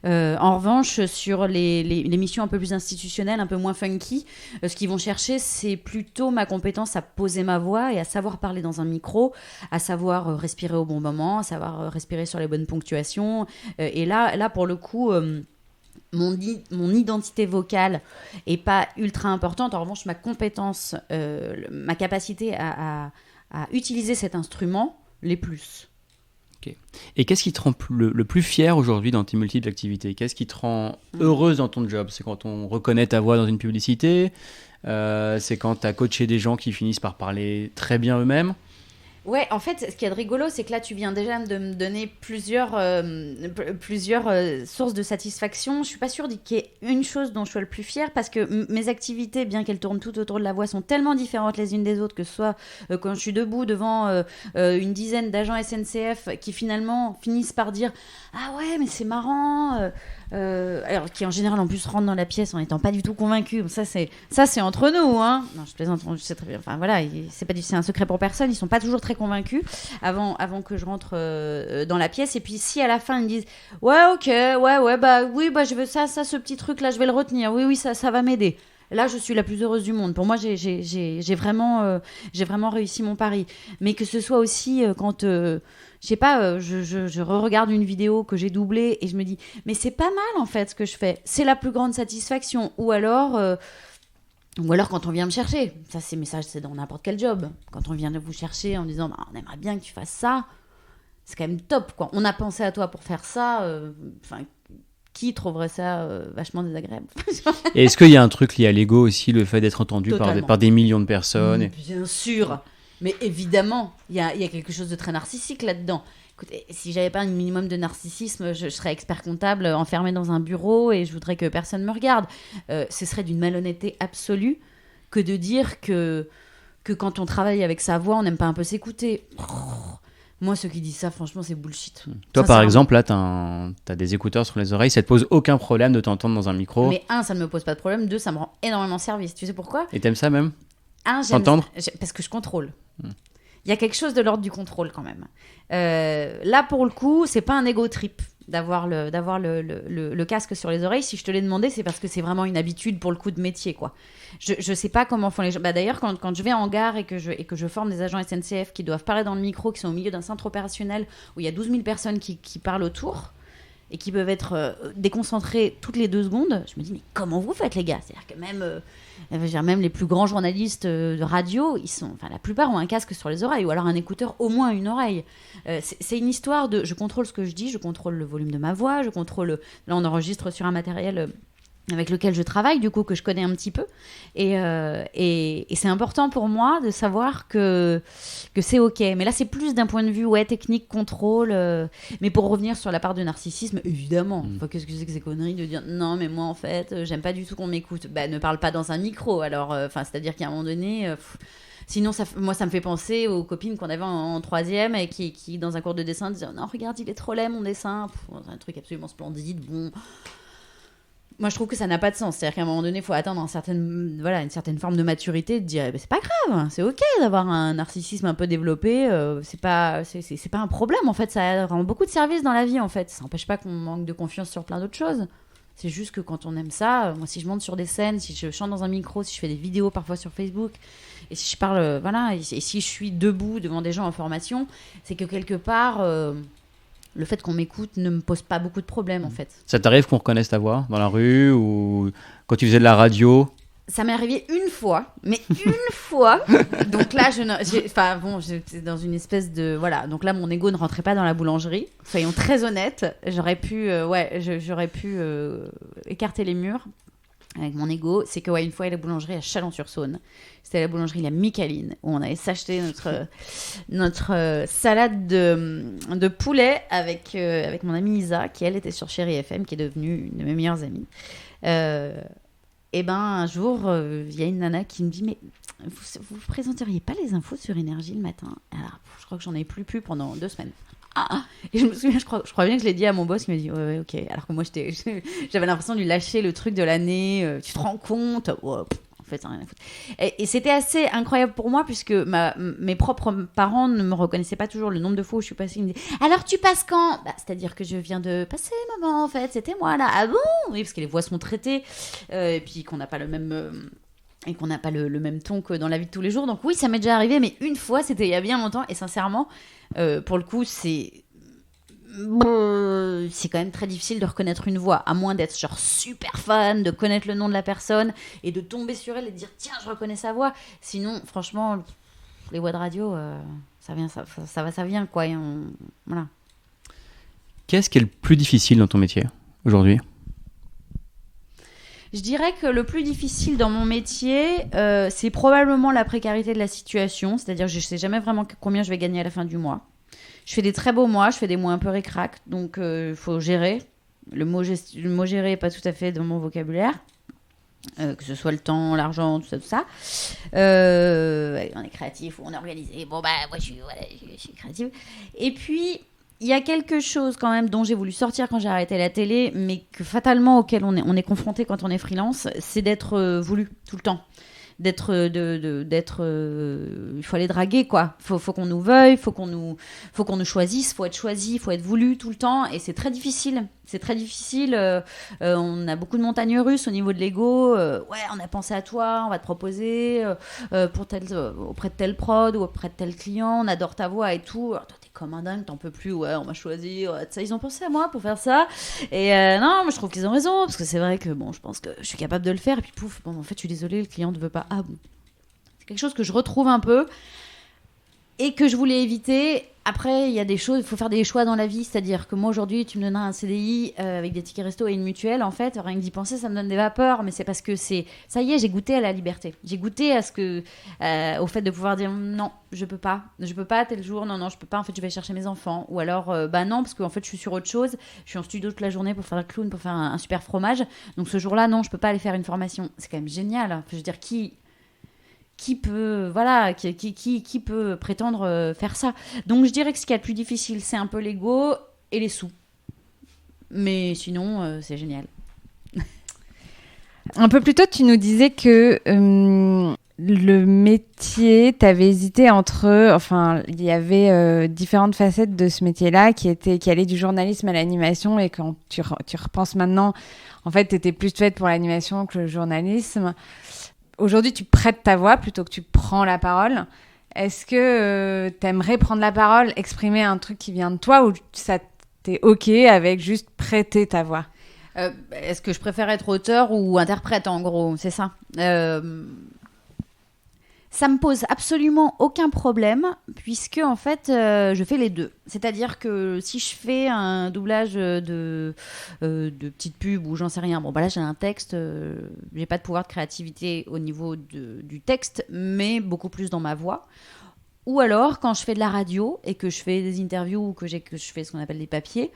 En revanche, sur les missions un peu plus institutionnelles, un peu moins funky, ce qu'ils vont chercher, c'est plutôt ma compétence à poser ma voix et à savoir parler dans un micro, à savoir respirer au bon moment, à savoir respirer sur les bonnes ponctuations. Et là, pour le coup, mon identité vocale est pas ultra importante. En revanche, ma compétence, ma capacité à utiliser cet instrument, l'est plus. Ok. Et qu'est-ce qui te rend le plus fier aujourd'hui dans tes multiples activités ? Qu'est-ce qui te rend heureuse dans ton job ? C'est quand on reconnaît ta voix dans une publicité ? C'est quand tu as coaché des gens qui finissent par parler très bien eux-mêmes ? Ouais, en fait, ce qui est rigolo, c'est que là, tu viens déjà de me donner plusieurs sources de satisfaction. Je suis pas sûre qu'il y ait une chose dont je sois le plus fière, parce que mes activités, bien qu'elles tournent tout autour de la voix, sont tellement différentes les unes des autres, que ce soit quand je suis debout devant une dizaine d'agents SNCF qui finalement finissent par dire « Ah ouais, mais c'est marrant !» alors qui en général en plus rentrent dans la pièce en n'étant pas du tout convaincus. Ça c'est entre nous, hein. Non, je plaisante, je sais très bien. Enfin voilà, c'est un secret pour personne. Ils sont pas toujours très convaincus avant que je rentre dans la pièce. Et puis si à la fin ils me disent ouais, ok, ouais, bah oui, bah je veux ça, ce petit truc là, je vais le retenir. Oui, ça va m'aider. Là, je suis la plus heureuse du monde. Pour moi, j'ai vraiment réussi mon pari. Mais que ce soit aussi quand, je sais pas, je re-regarde une vidéo que j'ai doublée et je me dis, mais c'est pas mal en fait ce que je fais. C'est la plus grande satisfaction. Ou alors quand on vient me chercher. Ça, c'est dans n'importe quel job. Quand on vient de vous chercher en disant, bah, on aimerait bien que tu fasses ça, c'est quand même top, quoi. On a pensé à toi pour faire ça. Qui trouverait ça vachement désagréable? Et est-ce qu'il y a un truc lié à l'ego aussi, le fait d'être entendu par des millions de personnes? Bien sûr, mais évidemment, il y a quelque chose de très narcissique là-dedans. Écoutez, si j'avais pas un minimum de narcissisme, je serais expert comptable enfermé dans un bureau et je voudrais que personne me regarde. Ce serait d'une malhonnêteté absolue que de dire que quand on travaille avec sa voix, on n'aime pas un peu s'écouter. Moi, ceux qui disent ça, franchement, c'est bullshit. Toi, par exemple, là, t'as des écouteurs sur les oreilles, ça te pose aucun problème de t'entendre dans un micro? Mais ça ne me pose pas de problème. 2, ça me rend énormément service. Tu sais pourquoi? Et t'aimes ça même? J'aime t'entendre? Parce que je contrôle. Il y a quelque chose de l'ordre du contrôle quand même. Là, pour le coup, c'est pas un ego trip d'avoir le casque sur les oreilles. Si je te l'ai demandé, c'est parce que c'est vraiment une habitude pour le coup de métier, quoi. Je sais pas comment font les gens. Bah, d'ailleurs, quand je vais en gare et que je forme des agents SNCF qui doivent parler dans le micro, qui sont au milieu d'un centre opérationnel où il y a 12 000 personnes qui parlent autour et qui peuvent être déconcentrées toutes les 2 secondes, je me dis, mais comment vous faites, les gars? C'est-à-dire que même les plus grands journalistes de radio, la plupart ont un casque sur les oreilles ou alors un écouteur, au moins une oreille. C'est une histoire de... Je contrôle ce que je dis, je contrôle le volume de ma voix, je contrôle... Là, on enregistre sur un matériel... avec lequel je travaille, du coup, que je connais un petit peu. Et c'est important pour moi de savoir que c'est OK. Mais là, c'est plus d'un point de vue technique, contrôle. Mais pour revenir sur la part de narcissisme, évidemment. Qu'est-ce que c'est que ces conneries de dire « Non, mais moi, en fait, j'aime pas du tout qu'on m'écoute. » Bah, ne parle pas dans un micro. Alors, c'est-à-dire qu'à un moment donné... Sinon, moi, ça me fait penser aux copines qu'on avait en 3e et qui, dans un cours de dessin, disaient « Non, regarde, il est trop laid, mon dessin. » C'est un truc absolument splendide. Bon... Moi, je trouve que ça n'a pas de sens. C'est-à-dire qu'à un moment donné, il faut atteindre une certaine forme de maturité, de dire c'est pas grave, c'est OK d'avoir un narcissisme un peu développé, c'est pas un problème, en fait. Ça rend beaucoup de services dans la vie, en fait. Ça n'empêche pas qu'on manque de confiance sur plein d'autres choses. C'est juste que quand on aime ça, moi, si je monte sur des scènes, si je chante dans un micro, si je fais des vidéos parfois sur Facebook, et si je parle, et si je suis debout devant des gens en formation, c'est que quelque part... le fait qu'on m'écoute ne me pose pas beaucoup de problèmes, en fait. Ça t'arrive qu'on reconnaisse ta voix dans la rue ou quand tu faisais de la radio? Ça m'est arrivé une fois, mais une fois. Donc là, j'étais dans une espèce de... Voilà, donc là, mon ego ne rentrait pas dans la boulangerie. Soyons très honnêtes. J'aurais pu écarter les murs avec mon ego. C'est que, une fois, à la boulangerie à Chalon-sur-Saône. C'était la boulangerie La Micaline, où on avait s'acheté notre salade de poulet avec mon amie Isa, qui, elle, était sur Chérie FM, qui est devenue une de mes meilleures amies. Et un jour, il y a une nana qui me dit « Mais vous présenteriez pas les infos sur Énergie le matin ?» Alors, je crois que j'en ai plus pu pendant 2 semaines. Et je me souviens, je crois bien que je l'ai dit à mon boss, qui m'a dit ouais, ok. Alors que moi, j'avais l'impression de lui lâcher le truc de l'année. Tu te rends compte? En fait, rien à foutre. Et c'était assez incroyable pour moi, puisque mes propres parents ne me reconnaissaient pas toujours. Le nombre de fois où je suis passée, ils me disaient alors tu passes quand? C'est-à-dire que je viens de passer, maman, en fait, c'était moi là. Ah bon? Oui, parce que les voix sont traitées, et puis qu'on n'a pas le même. Et qu'on n'a pas le même ton que dans la vie de tous les jours. Donc oui, ça m'est déjà arrivé, mais une fois, c'était il y a bien longtemps. Et sincèrement, pour le coup, c'est c'est quand même très difficile de reconnaître une voix, à moins d'être genre super fan, de connaître le nom de la personne et de tomber sur elle et de dire tiens, je reconnais sa voix. Sinon, franchement, les voix de radio, ça vient quoi. Voilà. Qu'est-ce qui est le plus difficile dans ton métier aujourd'hui ? Je dirais que le plus difficile dans mon métier, c'est probablement la précarité de la situation. C'est-à-dire que je ne sais jamais vraiment combien je vais gagner à la fin du mois. Je fais des très beaux mois, je fais des mois un peu ric-rac. Donc, il faut gérer. Le mot gérer n'est pas tout à fait dans mon vocabulaire. Que ce soit le temps, l'argent, tout ça. On est créatif, on est organisé. Bon, bah, moi, je suis créative. Et puis... il y a quelque chose quand même dont j'ai voulu sortir quand j'ai arrêté la télé, mais que fatalement auquel on est confronté quand on est freelance, c'est d'être voulu tout le temps. Il faut aller draguer quoi. Faut qu'on nous veuille, faut qu'on nous choisisse, faut être choisi, faut être voulu tout le temps, et c'est très difficile. On a beaucoup de montagnes russes au niveau de l'ego. Ouais, on a pensé à toi, on va te proposer auprès de tel prod ou auprès de tel client, on adore ta voix et tout. Alors, toi, t'es comme un dingue, t'en peux plus. Ouais, on m'a choisi. Ouais, ça, ils ont pensé à moi pour faire ça. Et non, moi je trouve qu'ils ont raison, parce que c'est vrai que bon, je pense que je suis capable de le faire. Et puis pouf, bon, en fait, je suis désolée, le client ne veut pas. Ah bon. C'est quelque chose que je retrouve un peu et que je voulais éviter. Après, il y a des choses, il faut faire des choix dans la vie. C'est-à-dire que moi, aujourd'hui, tu me donneras un CDI avec des tickets resto et une mutuelle. En fait, rien que d'y penser, ça me donne des vapeurs. Mais c'est parce que ça y est, j'ai goûté à la liberté. J'ai goûté au fait de pouvoir dire non, je peux pas tel jour, non, je peux pas. En fait, je vais chercher mes enfants. Ou alors, non, parce qu'en fait, je suis sur autre chose. Je suis en studio toute la journée pour faire un clown, pour faire un super fromage. Donc, ce jour-là, non, je peux pas aller faire une formation. C'est quand même génial. Enfin, je veux dire, qui peut prétendre faire ça. Donc je dirais que ce qui est le plus difficile, c'est un peu l'ego et les sous. Mais sinon, c'est génial. Un peu plus tôt, tu nous disais que le métier, tu avais hésité entre... Enfin, il y avait différentes facettes de ce métier-là qui allaient du journalisme à l'animation, et quand tu repenses maintenant, en fait, tu étais plus faite pour l'animation que le journalisme. Aujourd'hui, tu prêtes ta voix plutôt que tu prends la parole. Est-ce que tu aimerais prendre la parole, exprimer un truc qui vient de toi, ou ça t'es OK avec juste prêter ta voix ? Est-ce que je préfère être auteur ou interprète, en gros ? C'est ça. Ça me pose absolument aucun problème, puisque en fait, je fais les deux. C'est-à-dire que si je fais un doublage de petite pub ou j'en sais rien, bon bah là j'ai un texte, j'ai pas de pouvoir de créativité au niveau du texte, mais beaucoup plus dans ma voix. Ou alors, quand je fais de la radio et que je fais des interviews ou que je fais ce qu'on appelle des papiers,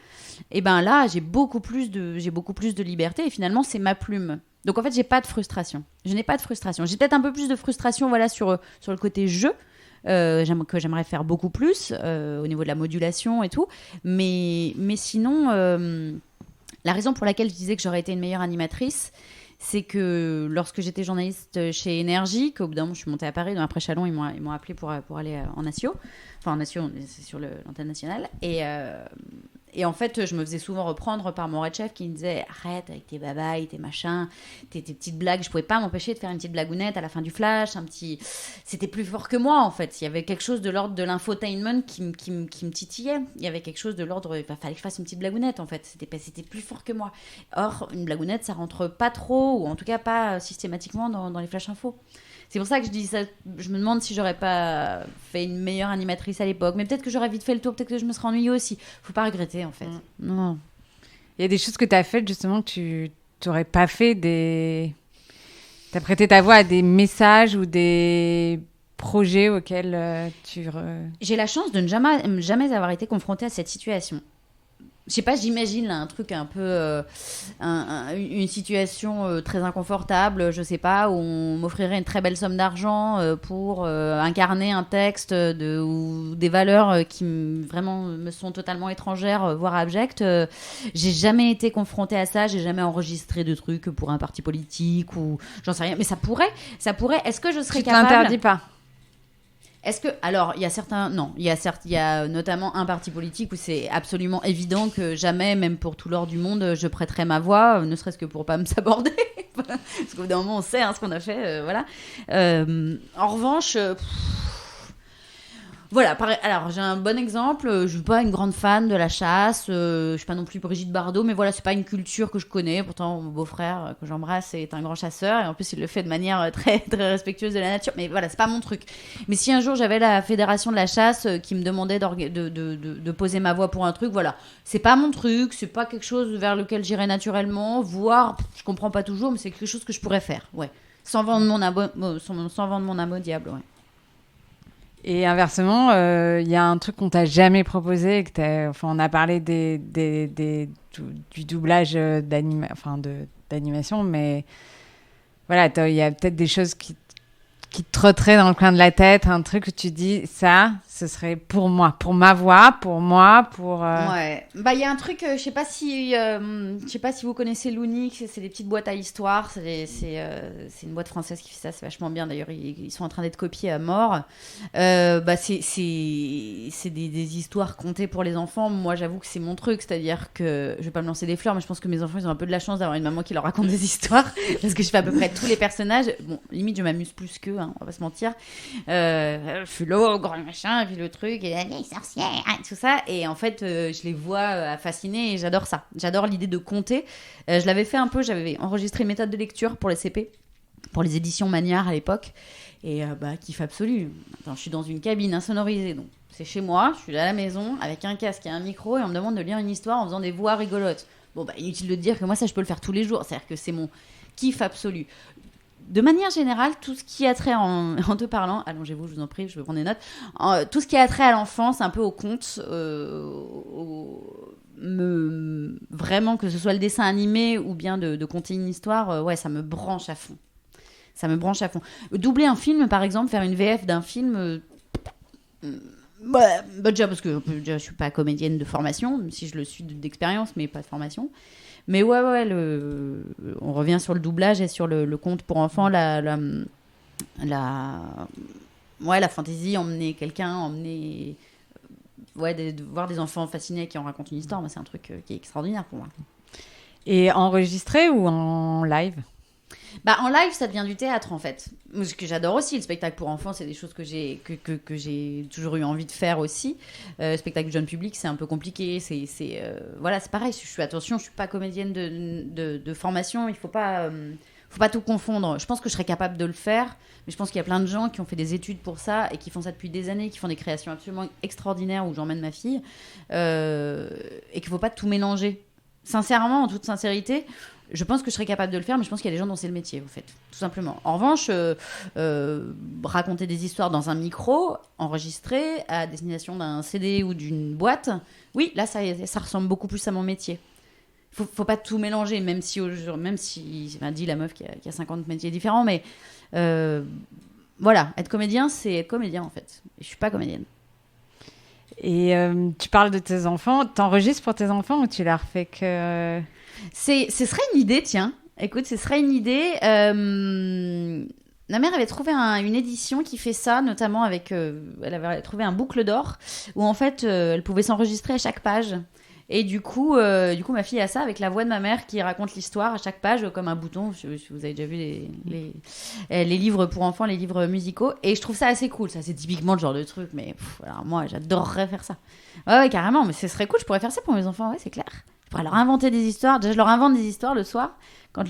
et ben là, j'ai beaucoup plus de liberté, et finalement, c'est ma plume. Donc en fait, j'ai pas de frustration. Je n'ai pas de frustration. J'ai peut-être un peu plus de frustration, voilà, sur le côté jeu, que j'aimerais faire beaucoup plus au niveau de la modulation et tout. Mais sinon, la raison pour laquelle je disais que j'aurais été une meilleure animatrice, c'est que lorsque j'étais journaliste chez Énergie, qu'au bout d'un moment je suis montée à Paris, donc après Chalon, ils m'ont appelé pour aller en Natio. Enfin, en Natio, c'est sur l'antenne nationale. Et en fait, je me faisais souvent reprendre par mon red chef qui me disait « Arrête avec tes babailles, tes machins, tes petites blagues. » Je pouvais pas m'empêcher de faire une petite blagounette à la fin du flash, C'était plus fort que moi, en fait. Il y avait quelque chose de l'ordre de l'infotainment qui me titillait. Il y avait quelque chose de l'ordre... Il fallait que je fasse une petite blagounette, en fait. C'était plus fort que moi. Or, une blagounette, ça rentre pas trop, ou en tout cas pas systématiquement dans les flash infos. C'est pour ça que je dis ça. Je me demande si j'aurais pas fait une meilleure animatrice à l'époque. Mais peut-être que j'aurais vite fait le tour, peut-être que je me serais ennuyée aussi. Faut pas regretter, en fait. Non. Il y a des choses que tu as faites, justement, que tu n'aurais pas fait. Tu as prêté ta voix à des messages ou des projets auxquels J'ai la chance de ne jamais avoir été confrontée à cette situation. Je sais pas, j'imagine là, un truc un peu... une situation très inconfortable, je sais pas, où on m'offrirait une très belle somme d'argent pour incarner un texte ou des valeurs qui vraiment me sont totalement étrangères, voire abjectes. J'ai jamais été confrontée à ça, j'ai jamais enregistré de trucs pour un parti politique ou j'en sais rien. Mais ça pourrait. Est-ce que je serais capable... Tu t'interdis pas? Est-ce que... Alors, il y a certains... Non, il y a notamment un parti politique où c'est absolument évident que jamais, même pour tout l'or du monde, je prêterai ma voix, ne serait-ce que pour pas me saborder. Parce qu'au bout d'un moment, on sait ce qu'on a fait, voilà. En revanche... Voilà, alors j'ai un bon exemple, je suis pas une grande fan de la chasse, je suis pas non plus Brigitte Bardot, mais voilà, c'est pas une culture que je connais, pourtant mon beau-frère que j'embrasse est un grand chasseur, et en plus il le fait de manière très, très respectueuse de la nature, mais voilà, c'est pas mon truc. Mais si un jour j'avais la fédération de la chasse qui me demandait de poser ma voix pour un truc, voilà, c'est pas mon truc, c'est pas quelque chose vers lequel j'irais naturellement, voire, je comprends pas toujours, mais c'est quelque chose que je pourrais faire, ouais, sans vendre mon âme au diable, ouais. Et inversement, il y a un truc qu'on t'a jamais proposé, on a parlé du doublage d'animation, mais voilà, il y a peut-être des choses qui te trotteraient dans le coin de la tête, un truc que tu dis, ça, ce serait pour moi, pour ma voix, pour moi, pour... Ouais, bah il y a un truc, je sais pas si vous connaissez Loonix, c'est des petites boîtes à histoire, c'est une boîte française qui fait ça, c'est vachement bien d'ailleurs, ils sont en train d'être copiés à mort. Bah c'est des histoires contées pour les enfants. Moi j'avoue que c'est mon truc, c'est-à-dire que je vais pas me lancer des fleurs, mais je pense que mes enfants ils ont un peu de la chance d'avoir une maman qui leur raconte des histoires, parce que je fais à peu près tous les personnages. Bon, limite je m'amuse plus qu'eux, hein, on va pas se mentir. Je suis l'ogre, machin, et puis le truc, et la vieille sorcière, tout ça, et en fait je les vois fascinés et j'adore ça. J'adore l'idée de conter. Je l'avais fait un peu, j'avais enregistré une méthode de lecture pour les CP, pour les éditions Magnard à l'époque, et kiff absolu. Attends, je suis dans une cabine insonorisée, donc c'est chez moi, je suis à la maison avec un casque et un micro, et on me demande de lire une histoire en faisant des voix rigolotes. Bon bah inutile de dire que moi ça je peux le faire tous les jours, c'est-à-dire que c'est mon kiff absolu. De manière générale, tout ce qui a trait en te parlant, allongez-vous, je vous en prie, je vais prendre des notes. Tout ce qui a trait à l'enfance, un peu au conte, vraiment que ce soit le dessin animé ou bien de conter une histoire, ouais, ça me branche à fond. Ça me branche à fond. Doubler un film, par exemple, faire une VF d'un film, déjà parce que je suis pas comédienne de formation, même si je le suis d'expérience, mais pas de formation. Mais ouais, on revient sur le doublage et sur le conte pour enfants, la fantaisie, emmener quelqu'un, de voir des enfants fascinés qui en racontent une histoire, moi, c'est un truc qui est extraordinaire pour moi. Et enregistré ou en live ? Bah, en live, ça devient du théâtre, en fait. Ce que j'adore aussi, le spectacle pour enfants, c'est des choses que j'ai toujours eu envie de faire aussi. Spectacle jeune public, c'est un peu compliqué. Voilà, c'est pareil. Je suis pas comédienne de formation. Il faut pas tout confondre. Je pense que je serais capable de le faire, mais je pense qu'il y a plein de gens qui ont fait des études pour ça et qui font ça depuis des années, qui font des créations absolument extraordinaires où j'emmène ma fille, et qu'il faut pas tout mélanger. Sincèrement, en toute sincérité, je pense que je serais capable de le faire, mais je pense qu'il y a des gens dont c'est le métier, en fait, tout simplement. En revanche, raconter des histoires dans un micro, enregistré, à destination d'un CD ou d'une boîte, oui, là, ça ressemble beaucoup plus à mon métier. Faut pas tout mélanger, même si dit la meuf qui a 50 métiers différents, mais voilà, être comédien, c'est être comédien, en fait. Et je suis pas comédienne. Et tu parles de tes enfants, t'enregistres pour tes enfants ou tu leur fais que... Ce serait une idée, tiens. Écoute, ce serait une idée. Ma mère avait trouvé une édition qui fait ça, notamment avec... elle avait trouvé un boucle d'or où, en fait, elle pouvait s'enregistrer à chaque page. Et du coup, ma fille a ça avec la voix de ma mère qui raconte l'histoire à chaque page, comme un bouton. Si vous avez déjà vu les livres pour enfants, les livres musicaux. Et je trouve ça assez cool. Ça, c'est typiquement le genre de truc. Mais alors moi, j'adorerais faire ça. Ouais, carrément. Mais ce serait cool. Je pourrais faire ça pour mes enfants. Ouais, c'est clair. Je pourrais leur inventer des histoires. Déjà, je leur invente des histoires le soir. Quand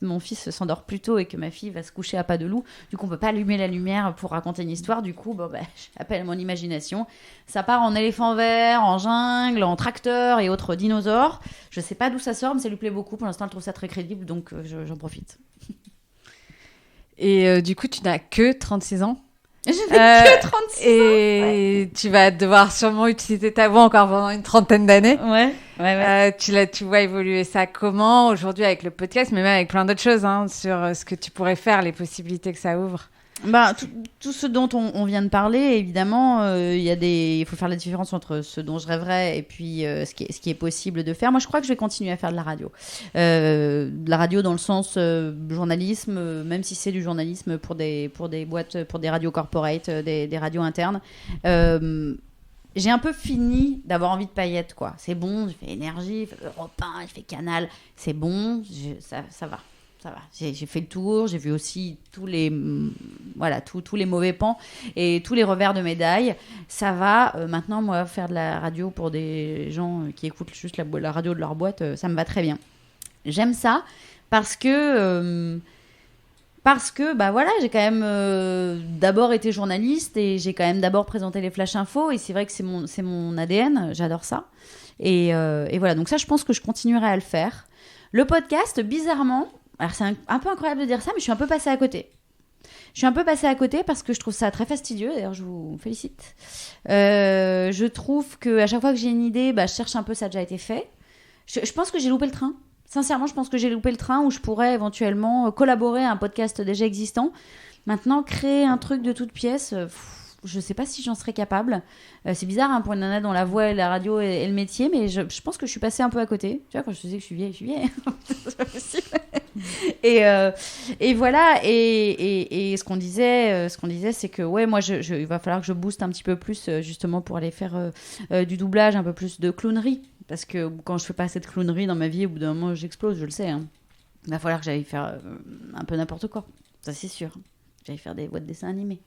mon fils s'endort plus tôt et que ma fille va se coucher à pas de loup, du coup on peut pas allumer la lumière pour raconter une histoire, du coup j'appelle mon imagination, ça part en éléphant vert, en jungle, en tracteur et autres dinosaures. Je sais pas d'où ça sort, mais ça lui plaît beaucoup, pour l'instant elle trouve ça très crédible, donc j'en profite. Et du coup tu n'as que 36 ans? Je n'ai que 36 ans. Et tu vas devoir sûrement utiliser ta voix encore pendant une trentaine d'années. Ouais. Tu vois évoluer ça comment aujourd'hui avec le podcast, mais même avec plein d'autres choses, hein, sur ce que tu pourrais faire, les possibilités que ça ouvre. Tout ce dont on vient de parler, évidemment, il faut faire la différence entre ce dont je rêverais et puis ce qui est possible de faire. Moi, je crois que je vais continuer à faire de la radio. De la radio dans le sens journalisme, même si c'est du journalisme pour des boîtes, pour des radios corporate, des radios internes. J'ai un peu fini d'avoir envie de paillettes, quoi. C'est bon, j'ai fait Énergie, j'ai fait Europe 1, j'ai fait Canal. C'est bon, ça va. ça va. J'ai fait le tour, j'ai vu aussi tous les mauvais pans et tous les revers de médaille. Ça va. Maintenant, moi, faire de la radio pour des gens qui écoutent juste la radio de leur boîte, ça me va très bien. J'aime ça parce que bah voilà, j'ai quand même d'abord été journaliste et j'ai quand même d'abord présenté les Flash Info et c'est vrai que c'est mon ADN, j'adore ça. Et voilà, donc ça, je pense que je continuerai à le faire. Le podcast, bizarrement, alors c'est un peu incroyable de dire ça, mais je suis un peu passée à côté. Je suis un peu passée à côté parce que je trouve ça très fastidieux. D'ailleurs, je vous félicite. Je trouve qu'à chaque fois que j'ai une idée, bah, je cherche un peu, ça a déjà été fait. Je pense que j'ai loupé le train. Sincèrement, je pense que j'ai loupé le train où je pourrais éventuellement collaborer à un podcast déjà existant. Maintenant, créer un truc de toute pièce, je ne sais pas si j'en serais capable. C'est bizarre pour une nana dont la voix, la radio et le métier, mais je pense que je suis passée un peu à côté. Tu vois, quand je te disais que je suis vieille. C'est pas possible. Et voilà. Et ce qu'on disait, c'est que ouais, moi, il va falloir que je booste un petit peu plus justement pour aller faire du doublage, un peu plus de clownerie. Parce que quand je fais pas cette clownerie dans ma vie, au bout d'un moment, j'explose, je le sais. Hein. Il va falloir que j'aille faire un peu n'importe quoi. Ça, c'est sûr. J'aille faire des voix de dessins animés.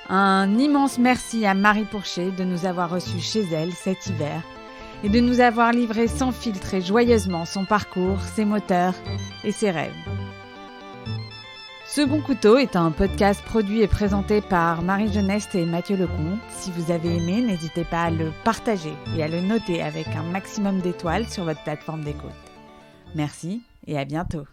Un immense merci à Marie Pourchet de nous avoir reçus chez elle cet hiver et de nous avoir livré sans filtre et joyeusement son parcours, ses moteurs et ses rêves. Second Couteau est un podcast produit et présenté par Marie Geneste et Mathieu Lecomte. Si vous avez aimé, n'hésitez pas à le partager et à le noter avec un maximum d'étoiles sur votre plateforme d'écoute. Merci et à bientôt.